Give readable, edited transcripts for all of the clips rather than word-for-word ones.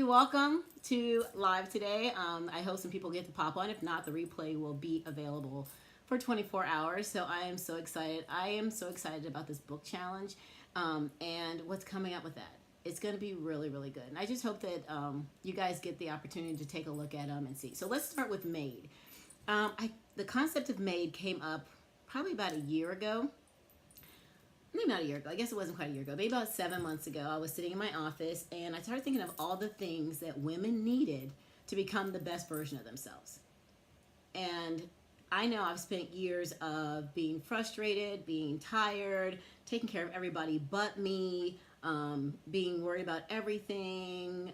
Welcome to live today. I hope some people get to pop on. If not, the replay will be available for 24 hours. So I am so excited. I am so excited about this book challenge and what's coming up with that. It's going to be really, really good. And I just hope that you guys get the opportunity to take a look at them and see. So let's start with M.A.D.E. The concept of M.A.D.E came up probably about a year ago. Maybe not a year ago. I guess it wasn't quite a year ago. Maybe about 7 months ago, I was sitting in my office and I started thinking of all the things that women needed to become the best version of themselves. And I know I've spent years of being frustrated, being tired, taking care of everybody but me, being worried about everything,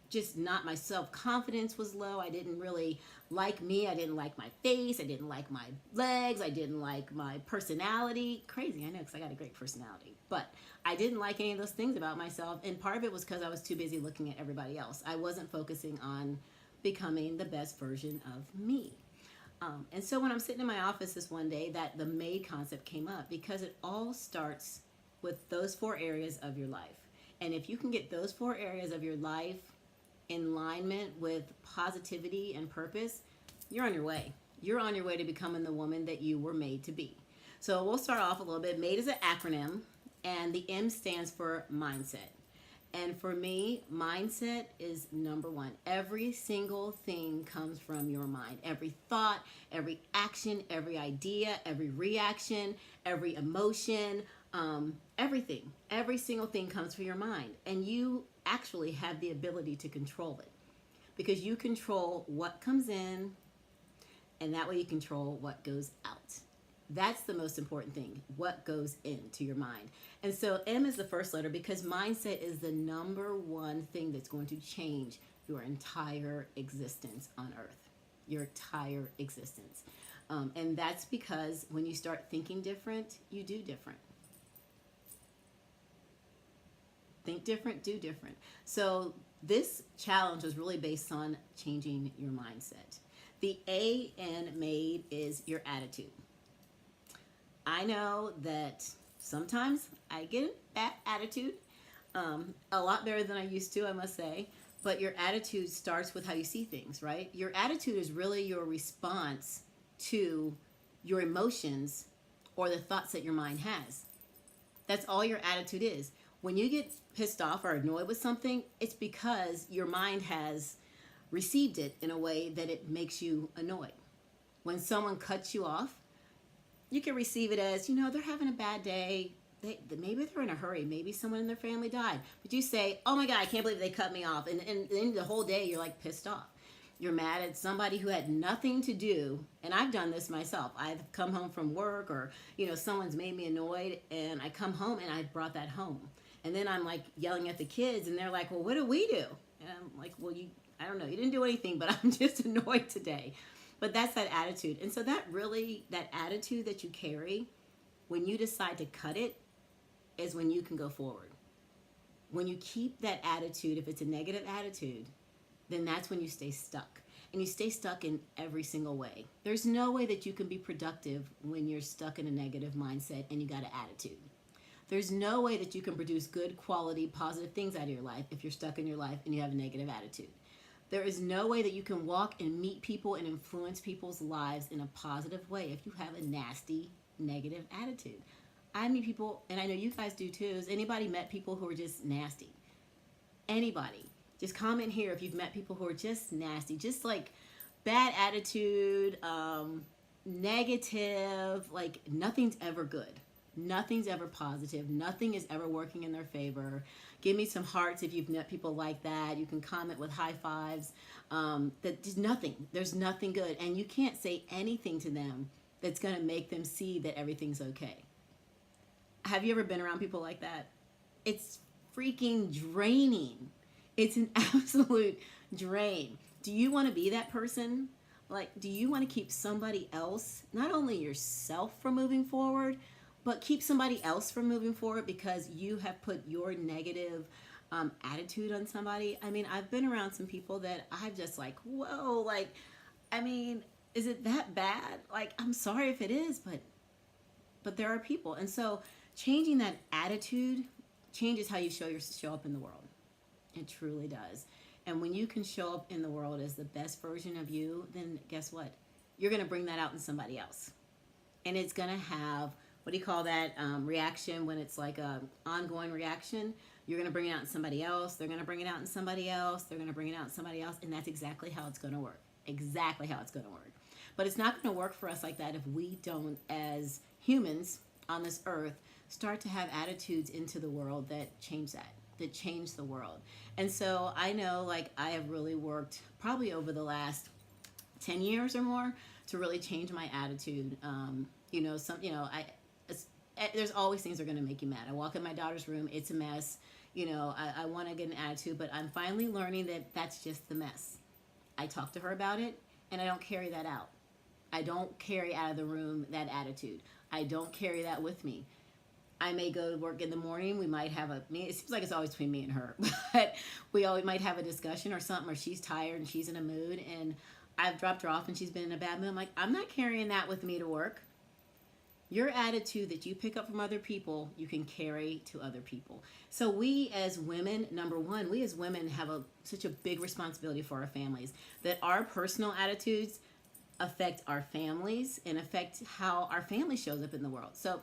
just not, my self-confidence was low. I didn't really like me. I didn't like my face. I didn't like my legs. I didn't like my personality. Crazy, I know, because I got a great personality. But I didn't like any of those things about myself. And part of it was because I was too busy looking at everybody else. I wasn't focusing on becoming the best version of me. And so when I'm sitting in my office this one day, that the M.A.D.E concept came up because it all starts with those 4 areas of your life. And if you can get those 4 areas of your life in alignment with positivity and purpose, you're on your way. You're on your way to becoming the woman that you were made to be. So we'll start off a little bit. M.A.D.E is an acronym, and the M stands for mindset. And for me, mindset is number 1. Every single thing comes from your mind. Every thought, every action, every idea, every reaction, every emotion, everything. Every single thing comes from your mind. And you actually have the ability to control it because you control what comes in, and that way you control what goes out. That's the most important thing, what goes into your mind. And so M is the first letter because mindset is the number 1 thing that's going to change your entire existence on earth, your entire existence. And that's because when you start thinking different, you do different. Think different, do different. So this challenge was really based on changing your mindset. The A in M.A.D.E is your attitude. I know that sometimes I get a bad attitude, a lot better than I used to, I must say. But your attitude starts with how you see things, right? Your attitude is really your response to your emotions or the thoughts that your mind has. That's all your attitude is. When you get pissed off or annoyed with something, it's because your mind has received it in a way that it makes you annoyed. When someone cuts you off, you can receive it as, they're having a bad day. Maybe they're in a hurry. Maybe someone in their family died. But you say, oh my God, I can't believe they cut me off. And then the whole day you're like pissed off. You're mad at somebody who had nothing to do. And I've done this myself. I've come home from work or, someone's made me annoyed and I come home and I brought that home. And then I'm like yelling at the kids and they're like, well, what do we do? And I'm like, well, I don't know. You didn't do anything, but I'm just annoyed today. But that's that attitude. And so that attitude that you carry, when you decide to cut it, is when you can go forward. When you keep that attitude, if it's a negative attitude, then that's when you stay stuck. And you stay stuck in every single way. There's no way that you can be productive when you're stuck in a negative mindset and you got an attitude. There's no way that you can produce good quality, positive things out of your life if you're stuck in your life and you have a negative attitude. There is no way that you can walk and meet people and influence people's lives in a positive way if you have a nasty, negative attitude. I meet people, and I know you guys do too. Has anybody met people who are just nasty? Anybody? Just comment here if you've met people who are just nasty, just like bad attitude, negative, like nothing's ever good. Nothing's ever positive. Nothing is ever working in their favor. Give me some hearts if you've met people like that. You can comment with high fives. That just nothing. There's nothing good. And you can't say anything to them that's going to make them see that everything's okay. Have you ever been around people like that? It's freaking draining. It's an absolute drain. Do you want to be that person? Like, do you want to keep somebody else, not only yourself from moving forward, but keep somebody else from moving forward because you have put your negative attitude on somebody? I mean, I've been around some people that I've just like, whoa, like, I mean, is it that bad? Like, I'm sorry if it is, but there are people. And so changing that attitude changes how you show up in the world. It truly does. And when you can show up in the world as the best version of you, then guess what? You're going to bring that out in somebody else. And it's going to have, what do you call that, reaction when it's like a ongoing reaction? You're going to bring it out in somebody else. They're going to bring it out in somebody else. They're going to bring it out in somebody else. And that's exactly how it's going to work. Exactly how it's going to work. But it's not going to work for us like that if we don't, as humans on this earth, start to have attitudes into the world that change that change the world. And so I know, like, I have really worked probably over the last 10 years or more to really change my attitude. There's always things that are going to make you mad. I walk in my daughter's room, it's a mess. I want to get an attitude, but I'm finally learning that that's just the mess. I talk to her about it, and I don't carry that out. I don't carry out of the room that attitude. I don't carry that with me. I may go to work in the morning. We might have it seems like it's always between me and her, but we always might have a discussion or something, or she's tired and she's in a mood, and I've dropped her off and she's been in a bad mood. I'm like, I'm not carrying that with me to work. Your attitude that you pick up from other people, you can carry to other people. So we as women, number one, we as women have such a big responsibility for our families, that our personal attitudes affect our families and affect how our family shows up in the world. So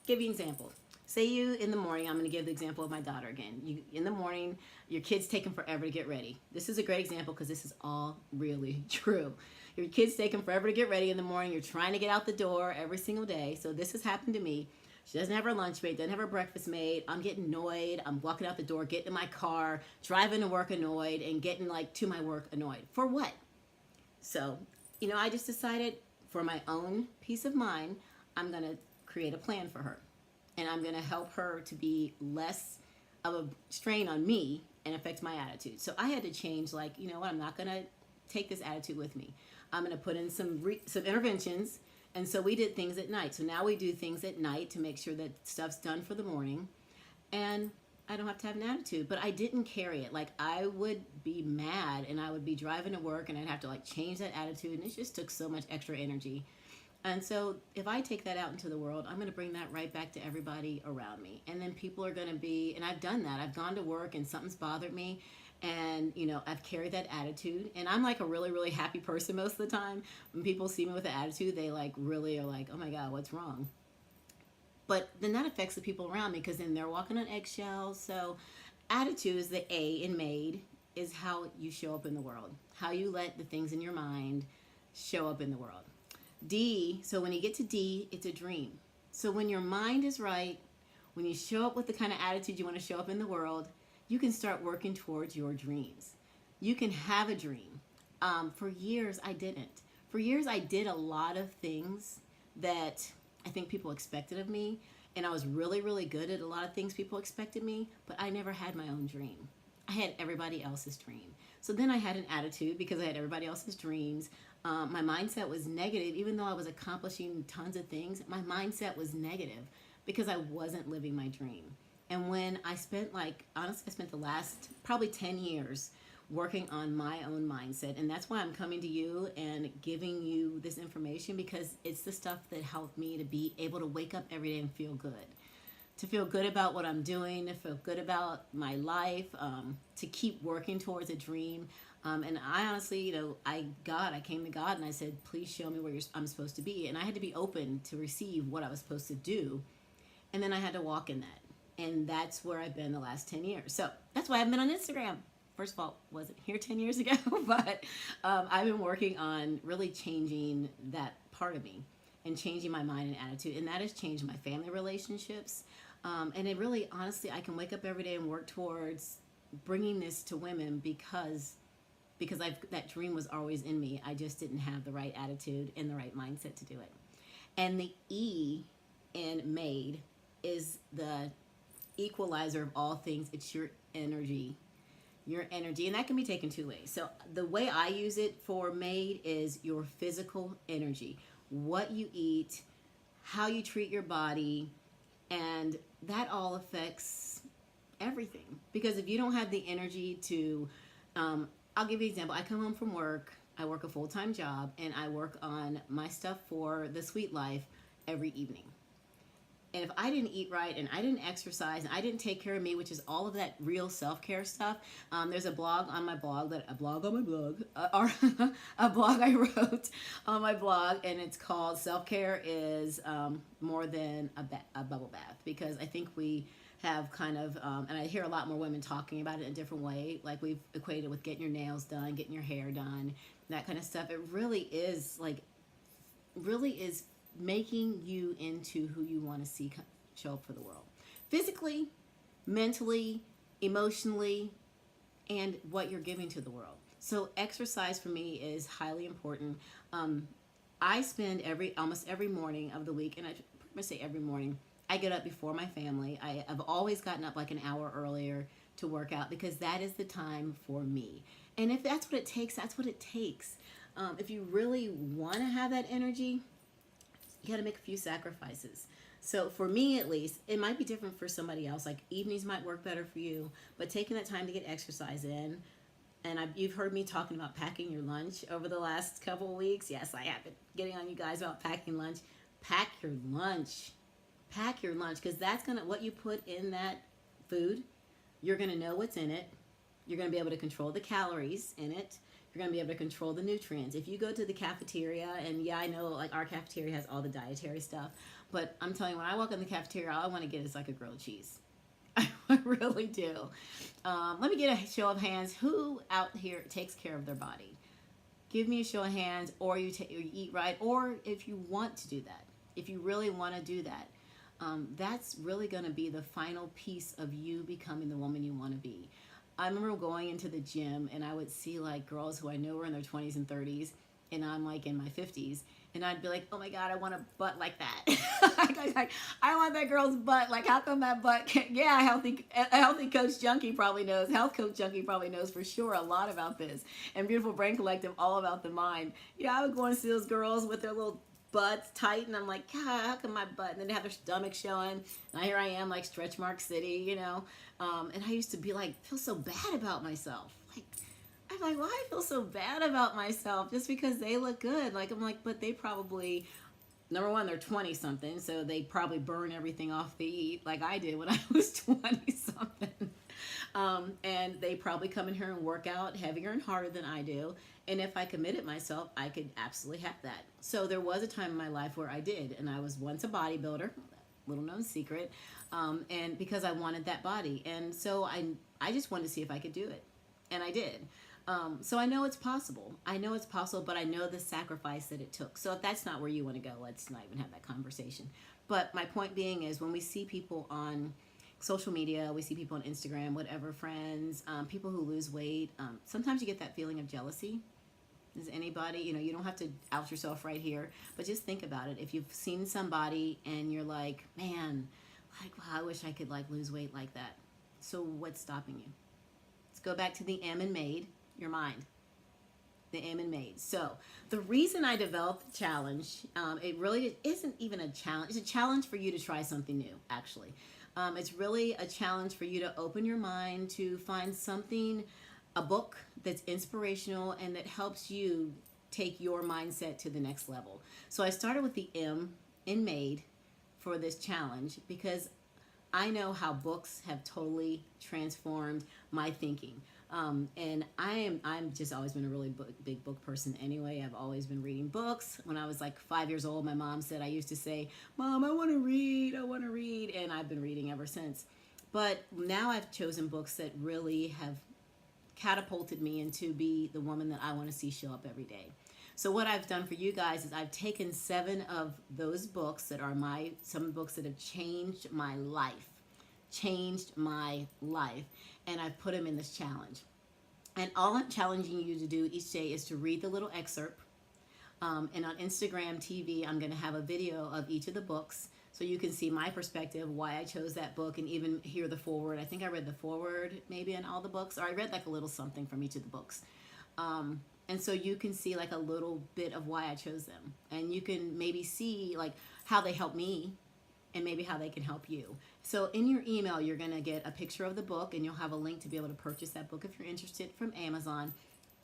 give you an example. Say you in the morning, I'm going to give the example of my daughter again. In the morning, your kid's taking forever to get ready. This is a great example because this is all really true. Your kid's taking forever to get ready in the morning. You're trying to get out the door every single day. So this has happened to me. She doesn't have her lunch made, doesn't have her breakfast made. I'm getting annoyed. I'm walking out the door, getting in my car, driving to work annoyed, and getting to my work annoyed. For what? So, I just decided, for my own peace of mind, I'm going to create a plan for her. And I'm going to help her to be less of a strain on me and affect my attitude. So I had to change, I'm not going to take this attitude with me. I'm going to put in some interventions. And so we did things at night. So now we do things at night to make sure that stuff's done for the morning. And I don't have to have an attitude. But I didn't carry it. I would be mad and I would be driving to work and I'd have to change that attitude. And it just took so much extra energy. And so if I take that out into the world, I'm going to bring that right back to everybody around me. And then people are going to be, and I've done that. I've gone to work and something's bothered me. And, I've carried that attitude. And I'm a really, really happy person most of the time. When people see me with an attitude, they really are like, oh my God, what's wrong? But then that affects the people around me because then they're walking on eggshells. So attitude is the A in M.A.D.E, is how you show up in the world. How you let the things in your mind show up in the world. D, so when you get to D, it's a dream. So when your mind is right, when you show up with the kind of attitude you want to show up in the world, you can start working towards your dreams. You can have a dream. For years, I didn't. For years, I did a lot of things that I think people expected of me, and I was really, really good at a lot of things people expected me, but I never had my own dream. I had everybody else's dream. So then I had an attitude because I had everybody else's dreams. My mindset was negative. Even though I was accomplishing tons of things, my mindset was negative because I wasn't living my dream. And when I spent honestly, I spent the last probably 10 years working on my own mindset. And that's why I'm coming to you and giving you this information, because it's the stuff that helped me to be able to wake up every day and feel good. To feel good about what I'm doing, to feel good about my life, to keep working towards a dream. And I honestly, I came to God and I said, please show me where I'm supposed to be. And I had to be open to receive what I was supposed to do. And then I had to walk in that. And that's where I've been the last 10 years. So that's why I've been on Instagram. First of all, wasn't here 10 years ago, but I've been working on really changing that part of me and changing my mind and attitude. And that has changed my family relationships. And it really, honestly, I can wake up every day and work towards bringing this to women because that dream was always in me. I just didn't have the right attitude and the right mindset to do it. And the E in M.A.D.E is the equalizer of all things. It's your energy. Your energy. And that can be taken two ways. So the way I use it for M.A.D.E is your physical energy. What you eat, how you treat your body, and that all affects everything. Because if you don't have the energy to, I'll give you an example. I come home from work, I work a full-time job, and I work on my stuff for the Sweet Life every evening. And if I didn't eat right and I didn't exercise and I didn't take care of me, which is all of that real self-care stuff, there's a blog on my blog or a blog I wrote on my blog, and it's called "Self-Care is More Than a Bubble Bath," because I think we have kind of, and I hear a lot more women talking about it in a different way. Like we've equated with getting your nails done, getting your hair done, that kind of stuff. It really is making you into who you want to see show up for the world, physically, mentally, emotionally, and what you're giving to the world. So exercise for me is highly important. I spend almost every morning of the week, and I pretty much say every morning, I get up before my family. I've always gotten up like an hour earlier to work out because that is the time for me. And if that's what it takes, that's what it takes. If you really want to have that energy, you got to make a few sacrifices. So for me, at least, it might be different for somebody else. Like evenings might work better for you, but taking that time to get exercise in. And you've heard me talking about packing your lunch over the last couple of weeks. Yes, I have been getting on you guys about packing lunch. Pack your lunch. Pack your lunch, because that's what you put in that food. You're gonna know what's in it. You're gonna be able to control the calories in it. You're going to be able to control the nutrients. If you go to the cafeteria, and yeah, I know like our cafeteria has all the dietary stuff, but I'm telling you, when I walk in the cafeteria, all I want to get is like a grilled cheese. I really do. Let me get a show of hands. Who out here takes care of their body? Give me a show of hands, or you eat right, or if you want to do that, if you really want to do that, that's really going to be the final piece of you becoming the woman you want to be. I remember going into the gym and I would see like girls who I know were in their 20s and 30s, and I'm like in my 50s, and I'd be like, oh my God, I want a butt like that. I want that girl's butt. Like, how come that butt can't? Yeah, a healthy coach junkie probably knows. Health coach junkie probably knows for sure a lot about this. And Beautiful Brain Collective, all about the mind. Yeah, I would go and see those girls with their little butts tight, and I'm like, God, how come my butt? And then they have their stomach showing, and here I am, like stretch mark city, you know. And I used to be like, feel so bad about myself. Like, I'm like, why I feel so bad about myself just because they look good? Like, I'm like, but they probably, number one, they're 20 something, so they probably burn everything off they eat like I did when I was 20 something. And they probably come in here and work out heavier and harder than I do. And if I committed myself, I could absolutely have that. So there was a time in my life where I did, and I was once a bodybuilder, little known secret, and because I wanted that body. And so I just wanted to see if I could do it. And I did. So I know it's possible. I know it's possible, but I know the sacrifice that it took. So if that's not where you want to go, let's not even have that conversation. But my point being is, when we see people on social media, we see people on Instagram, whatever, friends, people who lose weight, sometimes you get that feeling of jealousy. Does anybody, you don't have to out yourself right here, but just think about it. If you've seen somebody and you're like, man, like, wow, I wish I could like lose weight like that. So what's stopping you? Let's go back to the M.A.D.E, your mind. The M.A.D.E. So the reason I developed the challenge, it really isn't even a challenge. It's a challenge for you to try something new, actually. It's really a challenge for you to open your mind to find something, a book that's inspirational and that helps you take your mindset to the next level. So I started with the M in M.A.D.E for this challenge because I know how books have totally transformed my thinking. And I'm just always been a really big book person anyway. I've always been reading books. When I was like 5 years old, my mom said, I used to say, Mom, I want to read. And I've been reading ever since. But now I've chosen books that really have catapulted me into be the woman that I want to see show up every day. So what I've done for you guys is I've taken 7 of those books that are some books that have changed my life, and I've put them in this challenge. And all I'm challenging you to do each day is to read the little excerpt. And on Instagram TV, I'm going to have a video of each of the books so you can see my perspective, why I chose that book, and even hear the foreword. I think I read the foreword maybe in all the books, or I read like a little something from each of the books. And so you can see like a little bit of why I chose them. And you can maybe see like how they help me and maybe how they can help you. So in your email, you're going to get a picture of the book, and you'll have a link to be able to purchase that book if you're interested from Amazon.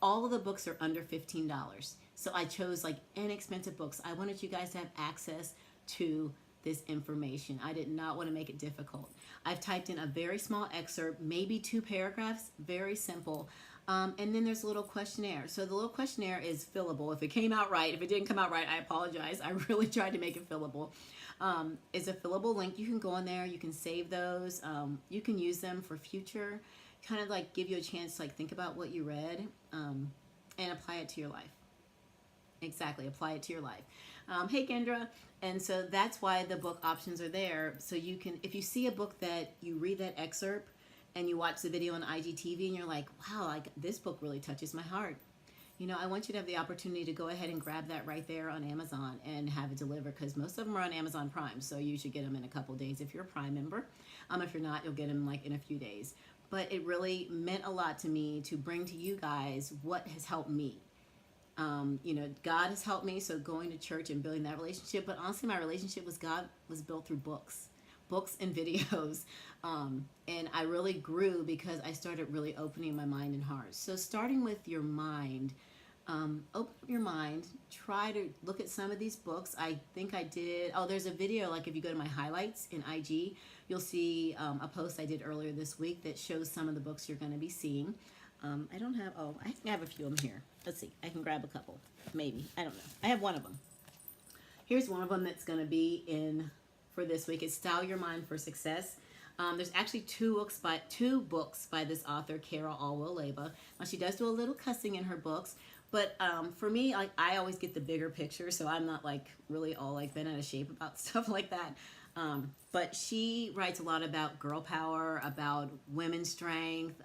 All of the books are under $15. So I chose like inexpensive books. I wanted you guys to have access to this information. I did not want to make it difficult. I've typed in a very small excerpt, maybe 2 paragraphs, very simple. And then there's a little questionnaire. So the little questionnaire is fillable. If it came out right, if it didn't come out right, I apologize. I really tried to make it fillable. It's a fillable link. You can go in there. You can save those. You can use them for future, kind of like give you a chance to like think about what you read and apply it to your life. Exactly, apply it to your life. Hey, Kendra. And so that's why the book options are there. So you can, if you see a book that you read that excerpt, and you watch the video on IGTV and you're like, wow, like this book really touches my heart. You know, I want you to have the opportunity to go ahead and grab that right there on Amazon and have it delivered, because most of them are on Amazon Prime. So you should get them in a couple days if you're a Prime member. If you're not, you'll get them like in a few days. But it really meant a lot to me to bring to you guys what has helped me. You know, God has helped me. So going to church and building that relationship. But honestly, my relationship with God was built through books and videos. And I really grew because I started really opening my mind and heart. So starting with your mind, open up your mind, try to look at some of these books. I think I did, there's a video, like if you go to my highlights in IG, you'll see a post I did earlier this week that shows some of the books you're going to be seeing. I don't have, I have a few of them here. Let's see, I can grab a couple, maybe, I don't know. I have one of them. Here's one of them that's going to be in for this week. It's Style Your Mind for Success. There's actually two books by this author, Carol Alwell-Leba. Now she does do a little cussing in her books, but for me, like I always get the bigger picture, so I'm not like really all like bent out of shape about stuff like that. But she writes a lot about girl power, about women's strength,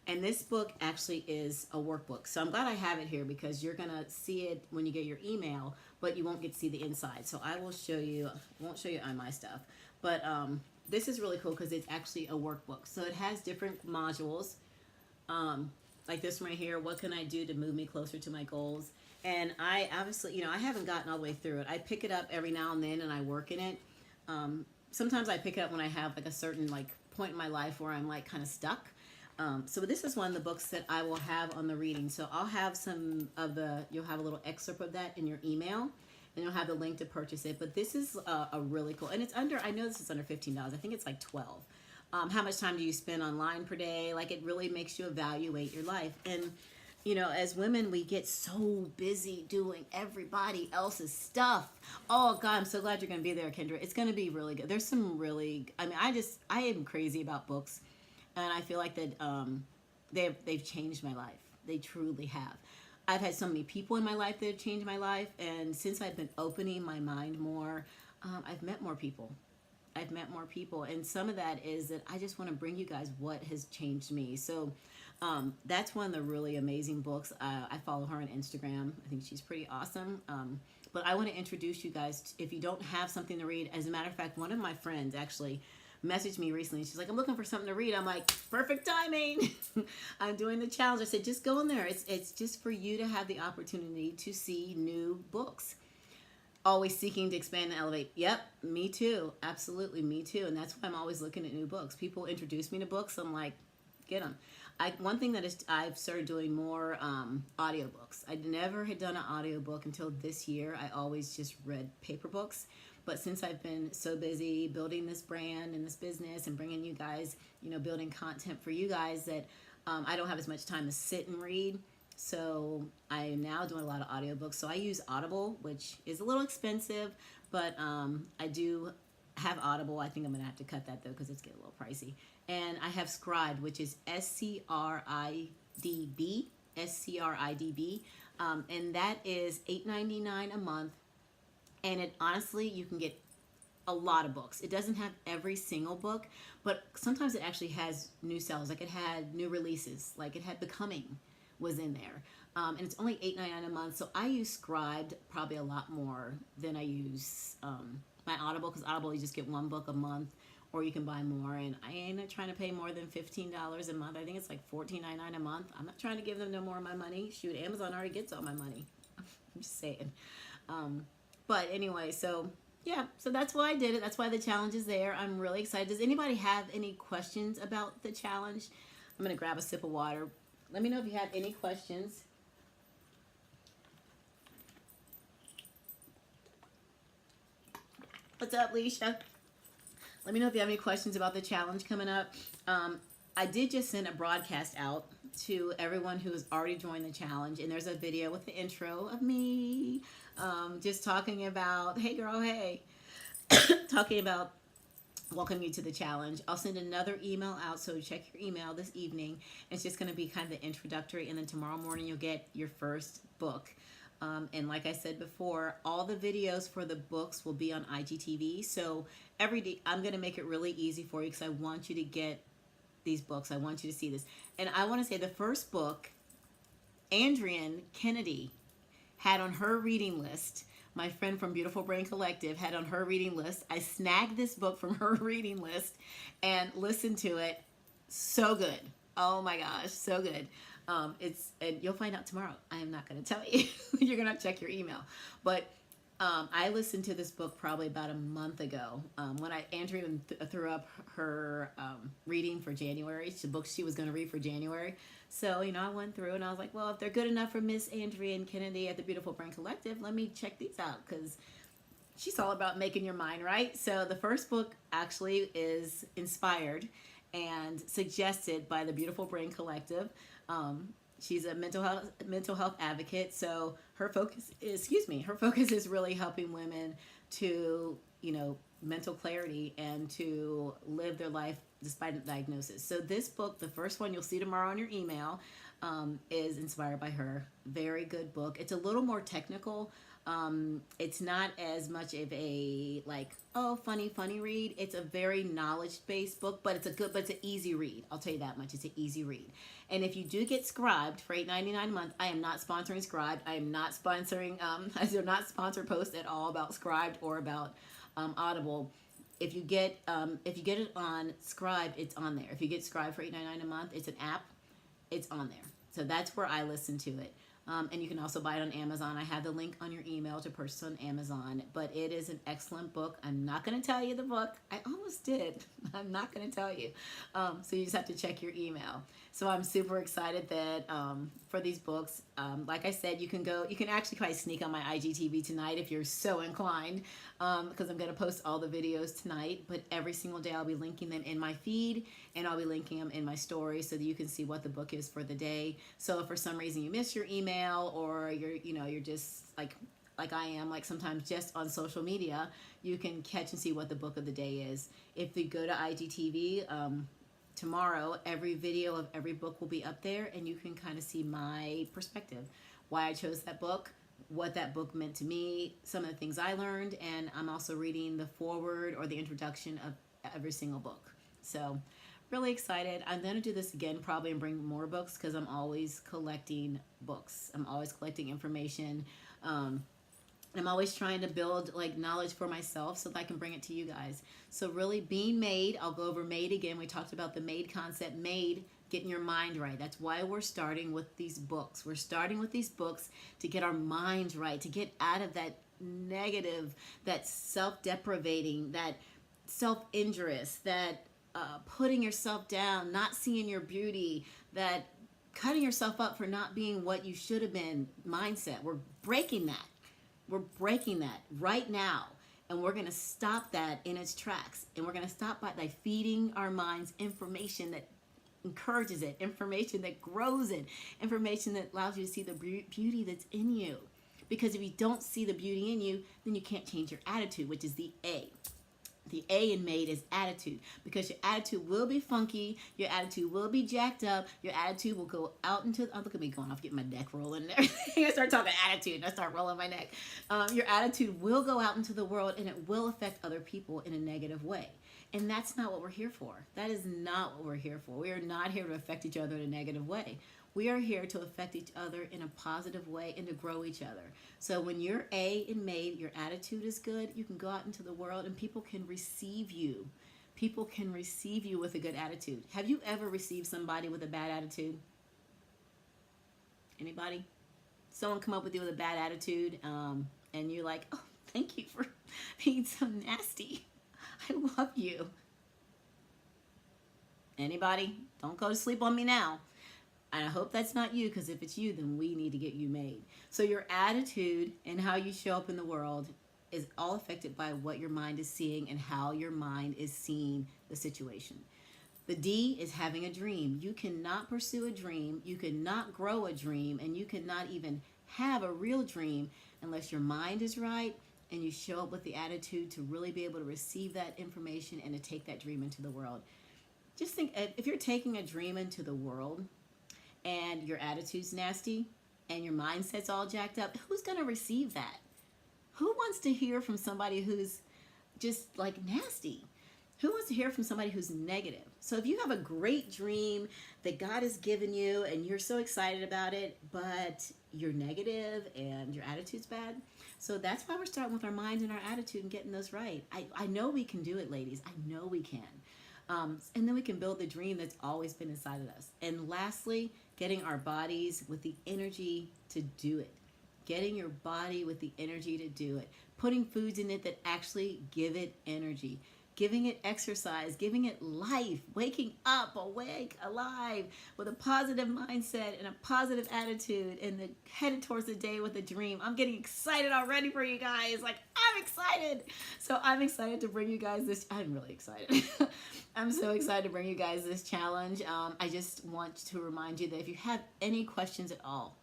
and this book actually is a workbook. So I'm glad I have it here because you're gonna see it when you get your email, but you won't get to see the inside. So I will show you. I won't show you on my stuff, but this is really cool because it's actually a workbook. So it has different modules, like this one right here. What can I do to move me closer to my goals? And I obviously, you know, I haven't gotten all the way through it. I pick it up every now and then and I work in it. Sometimes I pick it up when I have like a certain like point in my life where I'm like kind of stuck. So this is one of the books that I will have on the reading. So I'll have some of you'll have a little excerpt of that in your email. And you'll have the link to purchase it. But this is a really cool, and it's under, I know this is under $15. I think it's like 12. How much time do you spend online per day? Like it really makes you evaluate your life. And, you know, as women, we get so busy doing everybody else's stuff. Oh God, I'm so glad you're going to be there, Kendra. It's going to be really good. There's some really, I mean, I am crazy about books. And I feel like that they've changed my life. They truly have. I've had so many people in my life that have changed my life, and since I've been opening my mind more, I've met more people. And some of that is that I just want to bring you guys what has changed me. So that's one of the really amazing books. I follow her on Instagram. I think she's pretty awesome. But I want to introduce you guys, if you don't have something to read. As a matter of fact, one of my friends actually messaged me recently. She's like, I'm looking for something to read. I'm like, perfect timing. I'm doing the challenge. I said, just go in there. It's just for you to have the opportunity to see new books. Always seeking to expand and elevate. Yep, me too. Absolutely, me too. And that's why I'm always looking at new books. People introduce me to books. I'm like, get them. One thing that is, I've started doing more audiobooks. I never had done an audiobook until this year. I always just read paper books. But since I've been so busy building this brand and this business and bringing you guys, you know, building content for you guys, that I don't have as much time to sit and read. So I am now doing a lot of audiobooks. So I use Audible, which is a little expensive, but I do have Audible. I think I'm going to have to cut that though because it's getting a little pricey. And I have Scribd, which is SCRIDB, and that is $8.99 a month. And it honestly, you can get a lot of books. It doesn't have every single book, but sometimes it actually has new sales. Like it had new releases, like it had Becoming was in there. And it's only $8.99 a month. So I use Scribd probably a lot more than I use my Audible, because Audible, you just get one book a month, or you can buy more. And I ain't trying to pay more than $15 a month. I think it's like $14.99 a month. I'm not trying to give them no more of my money. Shoot, Amazon already gets all my money. I'm just saying. But anyway, so yeah, so that's why I did it. That's why the challenge is there. I'm really excited. Does anybody have any questions about the challenge? I'm going to grab a sip of water. Let me know if you have any questions. What's up, Leisha? Let me know if you have any questions about the challenge coming up. I did just send a broadcast out to everyone who has already joined the challenge, and there's a video with the intro of me just talking about, hey girl, hey, talking about welcome you to the challenge. I'll send another email out, so check your email this evening. It's just going to be kind of the introductory, and then tomorrow morning you'll get your first book. And like I said before, all the videos for the books will be on IGTV. So every day I'm going to make it really easy for you because I want you to get these books. I want you to see this. And I want to say the first book, Andrian Kennedy had on her reading list. My friend from Beautiful Brain Collective had on her reading list. I snagged this book from her reading list and listened to it. So good. Oh my gosh, so good. And you'll find out tomorrow. I am not going to tell you. You're going to check your email. But I listened to this book probably about a month ago when Andrea threw up her reading for January, the book she was going to read for January. So, I went through and I was like, well, if they're good enough for Miss Andrea and Kennedy at the Beautiful Brain Collective, let me check these out because she's all about making your mind right. So the first book actually is inspired and suggested by the Beautiful Brain Collective. She's a mental health advocate, so her focus is really helping women to, mental clarity and to live their life despite a diagnosis. So this book, the first one you'll see tomorrow on your email, is inspired by her. Very good book. It's a little more technical. It's not as much of a funny read. It's a very knowledge-based book, but it's an easy read. I'll tell you that much. It's an easy read. And if you do get Scribed for $8.99 a month, I am not sponsoring Scribed. I am not sponsoring. I do not sponsor posts at all about Scribed or about Audible. If you get it on Scribed, it's on there. If you get Scribed for $8.99 a month, it's an app. It's on there. So that's where I listen to it. And you can also buy it on Amazon. I have the link on your email to purchase on Amazon. But it is an excellent book. I'm not going to tell you the book. I almost did. I'm not going to tell you. So you just have to check your email. So I'm super excited that for these books. Like I said, you can actually probably sneak on my IGTV tonight if you're so inclined, because I'm going to post all the videos tonight. But every single day I'll be linking them in my feed, and I'll be linking them in my story so that you can see what the book is for the day. So if for some reason you miss your email, or you're just like I am, like sometimes just on social media, you can catch and see what the book of the day is. If you go to IGTV, tomorrow, every video of every book will be up there, and you can kind of see my perspective, why I chose that book, what that book meant to me, some of the things I learned, and I'm also reading the foreword or the introduction of every single book. So really excited. I'm going to do this again probably and bring more books because I'm always collecting books. I'm always collecting information. I'm always trying to build knowledge for myself so that I can bring it to you guys. So really being M.A.D E, I'll go over M.A.D E again. We talked about the M.A.D E concept. M.A.D E, getting your mind right. That's why we're starting with these books. We're starting with these books to get our minds right, to get out of that negative, that self-deprivating, that self-injurious, that putting yourself down, not seeing your beauty, that cutting yourself up for not being what you should have been mindset. We're breaking that. We're breaking that right now, and we're going to stop that in its tracks, and we're going to stop by feeding our minds information that encourages it, information that grows it, information that allows you to see the beauty that's in you. Because if you don't see the beauty in you, then you can't change your attitude, which is the A. The A in M.A.D E is attitude, because your attitude will be funky, your attitude will be jacked up, your attitude will go out into, look at me going off, getting my neck rolling and everything. I start talking attitude and I start rolling my neck. Your attitude will go out into the world, and it will affect other people in a negative way. And that's not what we're here for. That is not what we're here for. We are not here to affect each other in a negative way. We are here to affect each other in a positive way and to grow each other. So when you're A in M.A.D E, your attitude is good, you can go out into the world and people can receive you. People can receive you with a good attitude. Have you ever received somebody with a bad attitude? Anybody? Someone come up with you with a bad attitude, and you're like, oh, thank you for being so nasty. I love you. Anybody? Don't go to sleep on me now. And I hope that's not you, because if it's you, then we need to get you made. So your attitude and how you show up in the world is all affected by what your mind is seeing and how your mind is seeing the situation. The D is having a dream. You cannot pursue a dream, you cannot grow a dream, and you cannot even have a real dream unless your mind is right and you show up with the attitude to really be able to receive that information and to take that dream into the world. Just think, if you're taking a dream into the world and your attitude's nasty and your mindset's all jacked up, who's going to receive that? Who wants to hear from somebody who's just like nasty? Who wants to hear from somebody who's negative? So if you have a great dream that God has given you and you're so excited about it, but you're negative and your attitude's bad. So that's why we're starting with our minds and our attitude and getting those right. I know we can do it, ladies. I know we can. And then we can build the dream that's always been inside of us. And lastly, getting our bodies with the energy to do it. Getting your body with the energy to do it. Putting foods in it that actually give it energy. Giving it exercise, giving it life, waking up, awake, alive, with a positive mindset and a positive attitude, and headed towards the day with a dream. I'm getting excited already for you guys. Like, I'm excited. So I'm excited to bring you guys this. I'm really excited. I'm so excited to bring you guys this challenge. I just want to remind you that if you have any questions at all,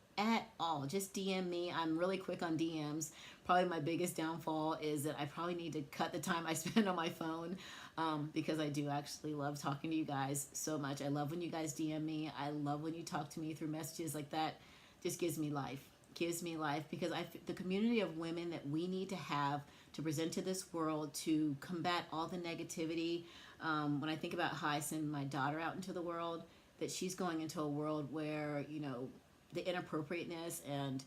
just DM me. I'm really quick on DMs. Probably my biggest downfall is that I probably need to cut the time I spend on my phone, because I do actually love talking to you guys so much. I love when you guys DM me. I love when you talk to me through messages like that. Just gives me life. Gives me life, because the community of women that we need to have to present to this world to combat all the negativity. When I think about how I send my daughter out into the world, that she's going into a world where, the inappropriateness and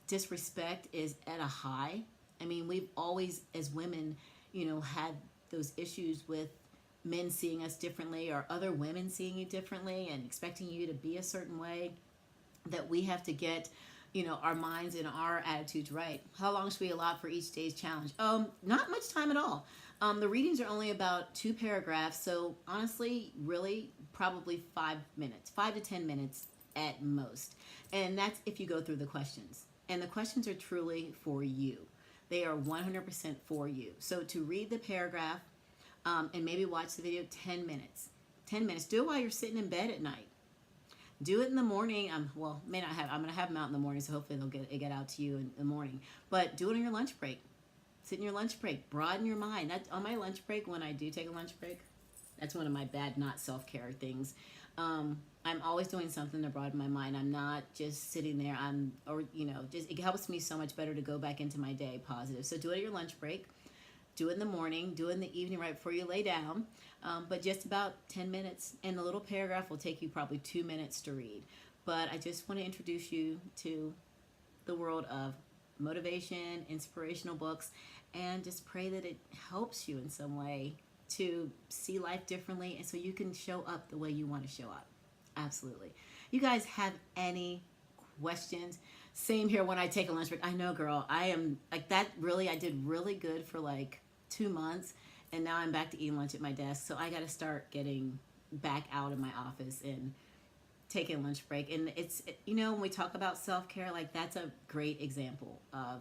disrespect is at a high. I mean, we've always, as women, had those issues with men seeing us differently or other women seeing you differently and expecting you to be a certain way, that we have to get, our minds and our attitudes right. How long should we allot for each day's challenge? Not much time at all. The readings are only about 2 paragraphs. So honestly, really probably 5 minutes, 5 to 10 minutes at most. And that's if you go through the questions. And the questions are truly for you. They are 100% for you. So to read the paragraph and maybe watch the video, 10 minutes. 10 minutes. Do it while you're sitting in bed at night. Do it in the morning. I'm going to have them out in the morning, so hopefully they'll get out to you in the morning. But do it on your lunch break. Sit in your lunch break. Broaden your mind. That's on my lunch break, when I do take a lunch break. That's one of my bad not self-care things. I'm always doing something to broaden my mind. I'm not just sitting there. It helps me so much better to go back into my day positive. So do it at your lunch break. Do it in the morning. Do it in the evening right before you lay down. But just about 10 minutes. And the little paragraph will take you probably 2 minutes to read. But I just want to introduce you to the world of motivation, inspirational books, and just pray that it helps you in some way to see life differently, and so you can show up the way you want to show up. Absolutely. You guys have any questions? Same here when I take a lunch break. I know, girl, I am like that. Really, I did really good for like 2 months, and now I'm back to eating lunch at my desk. So I got to start getting back out of my office and taking a lunch break. And it's, when we talk about self-care, like that's a great example of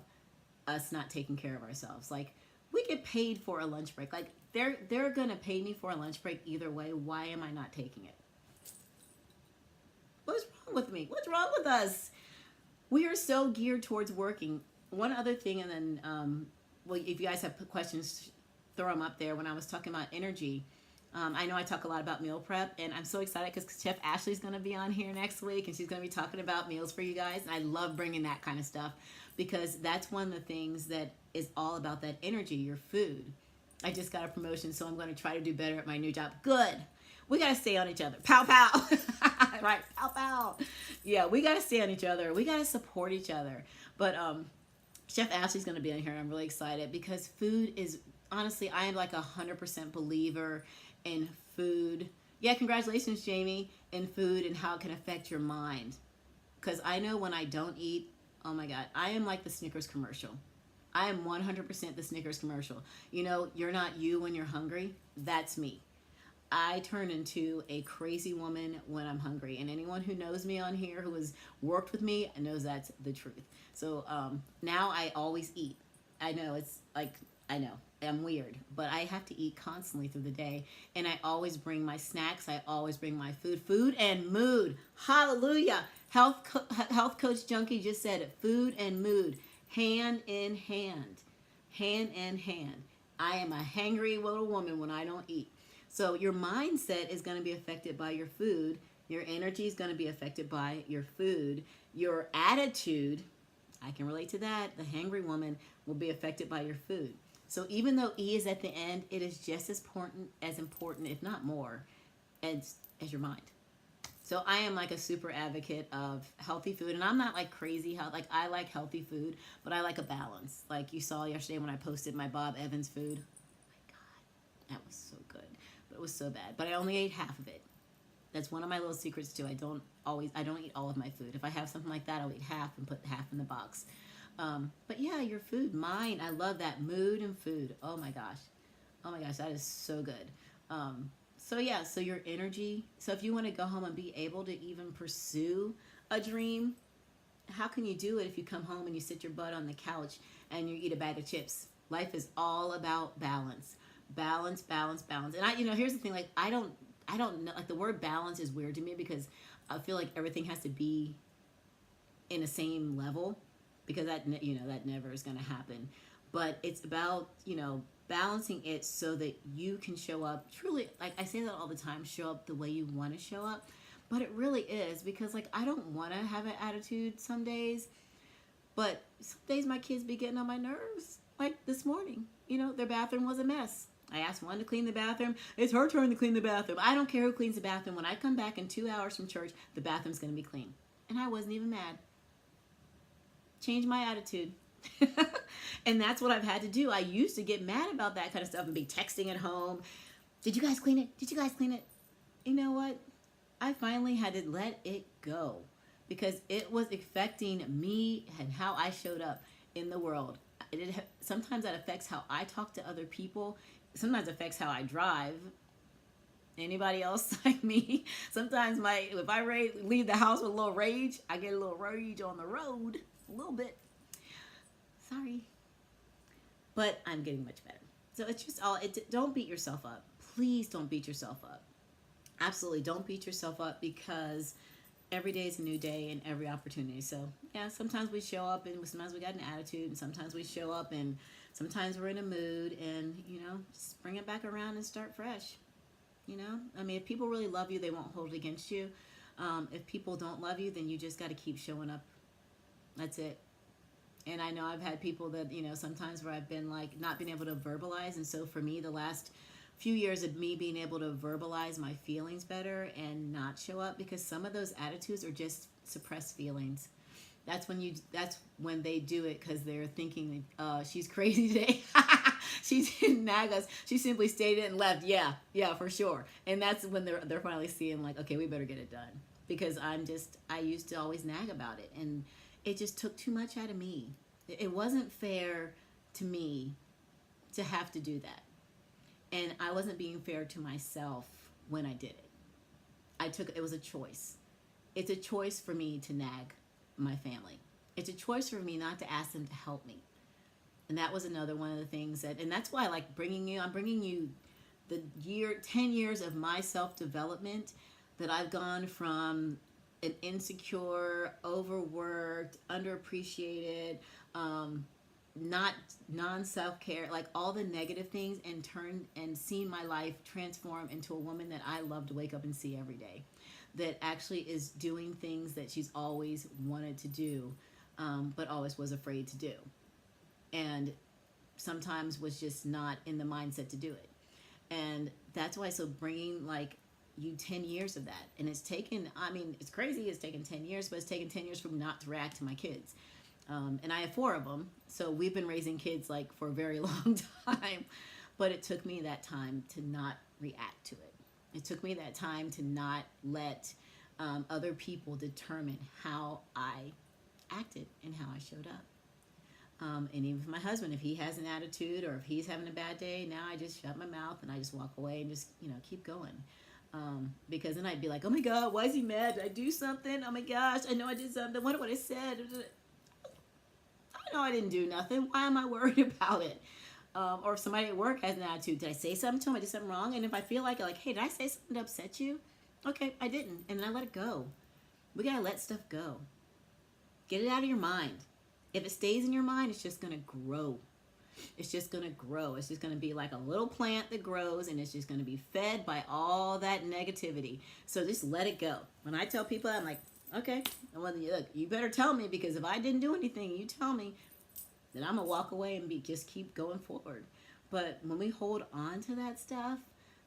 us not taking care of ourselves. Like, we get paid for a lunch break. Like, they're going to pay me for a lunch break either way. Why am I not taking it? What's wrong with me? What's wrong with us? We are so geared towards working. One other thing, and then, if you guys have questions, throw them up there. When I was talking about energy, I know I talk a lot about meal prep, and I'm so excited because Chef Ashley's going to be on here next week, and she's going to be talking about meals for you guys. And I love bringing that kind of stuff, because that's one of the things that is all about that energy, your food. I just got a promotion, so I'm going to try to do better at my new job. Good. We got to stay on each other. Pow, pow. Right. Pow, pow. Yeah, we got to stay on each other. We got to support each other. But Chef Ashley's going to be on here, and I'm really excited because food is, honestly, I am like 100% believer in food. Yeah, congratulations, Jamie, in food and how it can affect your mind. Because I know when I don't eat, oh my God, I am like the Snickers commercial. I am 100% the Snickers commercial. You're not you when you're hungry. That's me. I turn into a crazy woman when I'm hungry. And anyone who knows me on here, who has worked with me, knows that's the truth. So now I always eat. I know it's like, I know I'm weird, but I have to eat constantly through the day, and I always bring my snacks. I always bring my food and mood. Hallelujah! Health coach Junkie just said it. Food and mood, hand in hand, hand in hand. I am a hangry little woman when I don't eat. So your mindset is going to be affected by your food. Your energy is going to be affected by your food. Your attitude, I can relate to that. The hangry woman will be affected by your food. So even though E is at the end, it is just as important, if not more, as your mind. So I am like a super advocate of healthy food, and I'm not like crazy how like I like healthy food, but I like a balance. Like you saw yesterday when I posted my Bob Evans food. Oh my God, that was so good, but it was so bad. But I only ate half of it. That's one of my little secrets too. I don't eat all of my food. If I have something like that, I'll eat half and put half in the box. But yeah, your food, mine. I love that mood and food. Oh my gosh, that is so good. So yeah, so your energy. So if you want to go home and be able to even pursue a dream, how can you do it if you come home and you sit your butt on the couch and you eat a bag of chips? Life is all about balance, balance, balance, balance. And here's the thing. Like I don't know. Like the word balance is weird to me because I feel like everything has to be in the same level, because that never is going to happen. But it's about balancing it so that you can show up truly, like I say that all the time, show up the way you want to show up. But it really is, because like I don't want to have an attitude some days, but some days my kids be getting on my nerves. Like this morning, their bathroom was a mess. I asked one to clean the bathroom. It's her turn to clean the bathroom. I don't care who cleans the bathroom. When I come back in 2 hours from church, the bathroom's going to be clean. And I wasn't even mad. Change my attitude. And that's what I've had to do. I used to get mad about that kind of stuff and be texting at home. Did you guys clean it? Did you guys clean it? You know what? I finally had to let it go, because it was affecting me and how I showed up in the world. Sometimes that affects how I talk to other people. Sometimes it affects how I drive. Anybody else like me? Sometimes if I leave the house with a little rage, I get a little rage on the road. A little bit. Sorry. But I'm getting much better. So it's just don't beat yourself up. Please don't beat yourself up. Absolutely don't beat yourself up, because every day is a new day and every opportunity. So yeah, sometimes we show up and sometimes we got an attitude, and sometimes we show up and sometimes we're in a mood, and just bring it back around and start fresh. I mean, if people really love you, they won't hold it against you. If people don't love you, then you just got to keep showing up. That's it. And I know I've had people that, sometimes where I've been like not being able to verbalize. And so for me, the last few years of me being able to verbalize my feelings better and not show up, because some of those attitudes are just suppressed feelings. That's when they do it because they're thinking, she's crazy today. She didn't nag us. She simply stayed and left. Yeah, for sure. And that's when they're finally seeing like, okay, we better get it done. Because I used to always nag about it, and it just took too much out of me. It wasn't fair to me to have to do that. And I wasn't being fair to myself when I did it. It was a choice. It's a choice for me to nag my family. It's a choice for me not to ask them to help me. And that was another one of the things and that's why I like I'm bringing you the 10 years of my self-development, that I've gone from an insecure, overworked, underappreciated, not non-self-care, like all the negative things, and turned and seen my life transform into a woman that I love to wake up and see every day, that actually is doing things that she's always wanted to do, but always was afraid to do, and sometimes was just not in the mindset to do it. And that's why, so bringing like you 10 years of that, and it's taken, it's crazy, it's taken 10 years, but it's taken 10 years for me not to react to my kids. And I have 4 of them, so we've been raising kids like for a very long time, but it took me that time to not react to it. It took me that time to not let other people determine how I acted and how I showed up. And even for my husband, if he has an attitude or if he's having a bad day, now I just shut my mouth and I just walk away and just, keep going. Because then I'd be like, oh my God, why is he mad? Did I do something? Oh my gosh, I know I did something. What I said? I know I didn't do nothing. Why am I worried about it? Or if somebody at work has an attitude, did I say something to them? I did something wrong? And if I feel like, hey, did I say something to upset you? Okay, I didn't. And then I let it go. We got to let stuff go. Get it out of your mind. If it stays in your mind, it's just going to grow. It's just going to grow. It's just going to be like a little plant that grows, and it's just going to be fed by all that negativity. So just let it go. When I tell people, I'm like, okay, well, look, you better tell me, because if I didn't do anything, you tell me, then I'm going to walk away and just keep going forward. But when we hold on to that stuff,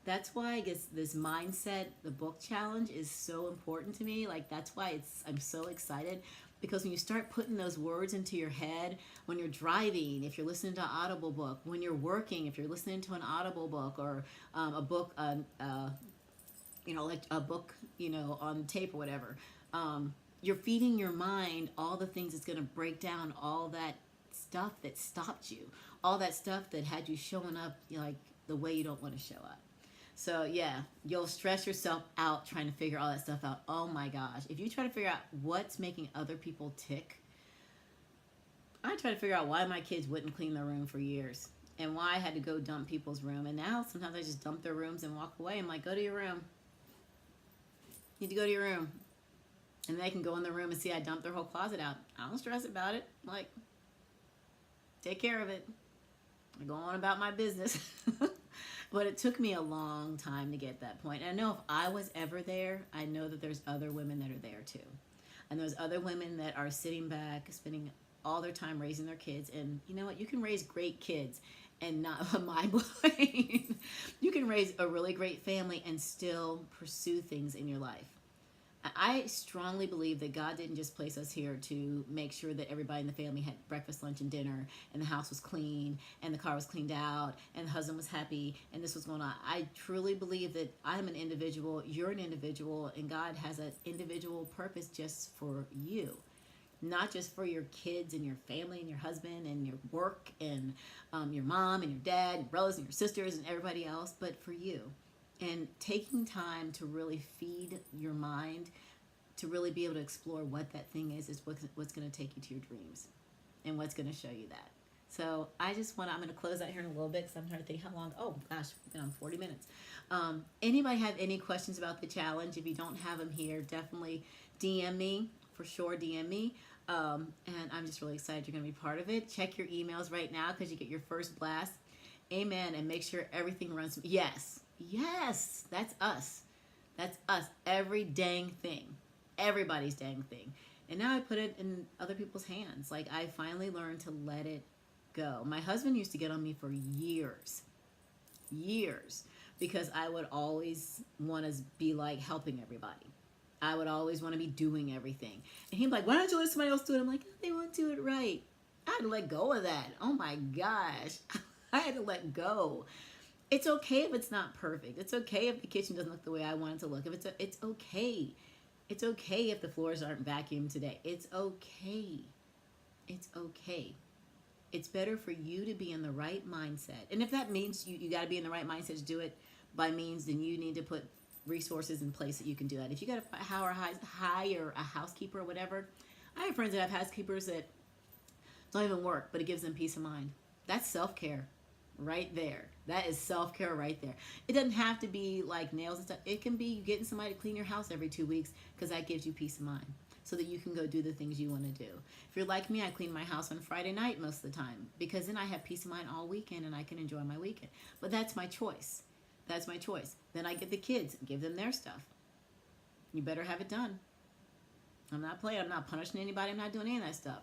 that's why I guess this mindset, the book challenge, is so important to me. Like, that's why I'm so excited, because when you start putting those words into your head, when you're driving, if you're listening to an Audible book, when you're working, if you're listening to an Audible book, or a book, like a book, on tape or whatever, you're feeding your mind all the things that's going to break down all that stuff that stopped you, all that stuff that had you showing up like the way you don't want to show up. So yeah, you'll stress yourself out trying to figure all that stuff out. Oh my gosh. If you try to figure out what's making other people tick, I tried to figure out why my kids wouldn't clean their room for years, and why I had to go dump people's room. And now sometimes I just dump their rooms and walk away. I'm like, go to your room. You need to go to your room. And they can go in the room and see I dumped their whole closet out. I don't stress about it. I'm like, take care of it. I go on about my business. But it took me a long time to get that point. And I know if I was ever there, I know that there's other women that are there too. And there's other women that are sitting back, spending all their time raising their kids. And you know what? You can raise great kids and not mind-blowing. You can raise a really great family and still pursue things in your life. I strongly believe that God didn't just place us here to make sure that everybody in the family had breakfast, lunch, and dinner, and the house was clean, and the car was cleaned out, and the husband was happy, and this was going on. I truly believe that I'm an individual, you're an individual, and God has an individual purpose just for you. Not just for your kids and your family and your husband and your work and your mom and your dad, your brothers and your sisters and everybody else, but for you. And taking time to really feed your mind, to really be able to explore what that thing is what's going to take you to your dreams and what's going to show you that. So I'm going to close out here in a little bit, because I'm trying to think how long. Oh gosh, we've been on 40 minutes. Anybody have any questions about the challenge? If you don't have them here, definitely DM me. For sure, DM me. And I'm just really excited you're going to be part of it. Check your emails right now, because you get your first blast. Amen. And make sure everything runs. Yes, that's us. That's us. Every dang thing. Everybody's dang thing. And now I put it in other people's hands. Like, I finally learned to let it go. My husband used to get on me for years, because I would always want to be like helping everybody. I would always want to be doing everything. And he'd be like, why don't you let somebody else do it? I'm like, they won't do it right. I had to let go of that. Oh my gosh. I had to let go. It's okay if it's not perfect. It's okay if the kitchen doesn't look the way I want it to look. It's okay. It's okay if the floors aren't vacuumed today. It's okay. It's okay. It's better for you to be in the right mindset. And if that means you got to be in the right mindset to do it by means, then you need to put resources in place that you can do that. If you got to hire a housekeeper or whatever, I have friends that have housekeepers that don't even work, but it gives them peace of mind. That's self-care right there. That is self-care right there. It doesn't have to be like nails and stuff. It can be you getting somebody to clean your house every 2 weeks, because that gives you peace of mind, so that you can go do the things you want to do. If you're like me, I clean my house on Friday night most of the time, because then I have peace of mind all weekend and I can enjoy my weekend. But that's my choice. That's my choice. Then I get the kids, give them their stuff. You better have it done. I'm not playing. I'm not punishing anybody. I'm not doing any of that stuff.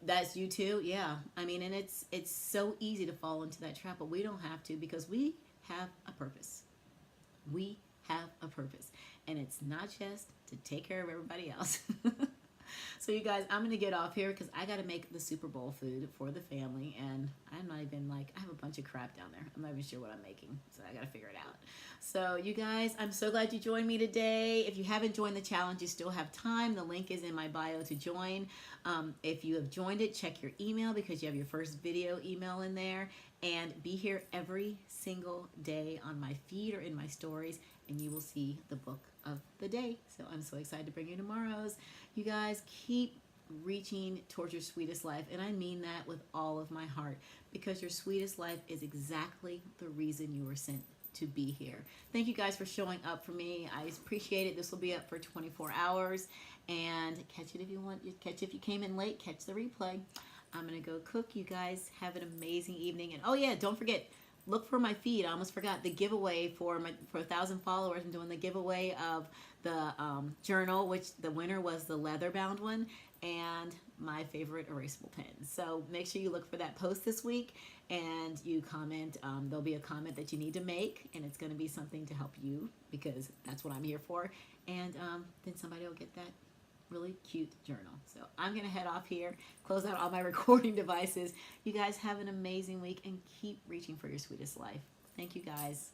That's you too. Yeah. I mean, and it's so easy to fall into that trap, but we don't have to, because we have a purpose. We have a purpose, and it's not just to take care of everybody else. So you guys, I'm going to get off here, because I got to make the Super Bowl food for the family, and I'm not even I have a bunch of crap down there. I'm not even sure what I'm making, so I got to figure it out. So you guys, I'm so glad you joined me today. If you haven't joined the challenge, you still have time. The link is in my bio to join. If you have joined it, check your email, because you have your first video email in there, and be here every single day on my feed or in my stories, and you will see the book of the day. So I'm so excited to bring you tomorrow's. You guys, keep reaching towards your sweetest life. And I mean that with all of my heart, because your sweetest life is exactly the reason you were sent to be here. Thank you guys for showing up for me. I appreciate it. This will be up for 24 hours, and catch it if you want. Catch it if you came in late. Catch the replay. I'm gonna go cook. You guys have an amazing evening. And oh yeah, don't forget, look for my feed. I almost forgot the giveaway for 1,000 followers. I'm doing the giveaway of the journal, which the winner was the leather bound one, and my favorite erasable pen. So make sure you look for that post this week, and you comment. There'll be a comment that you need to make, and it's going to be something to help you, because that's what I'm here for. And then somebody will get that really cute journal. So I'm going to head off here, close out all my recording devices. You guys have an amazing week, and keep reaching for your sweetest life. Thank you, guys.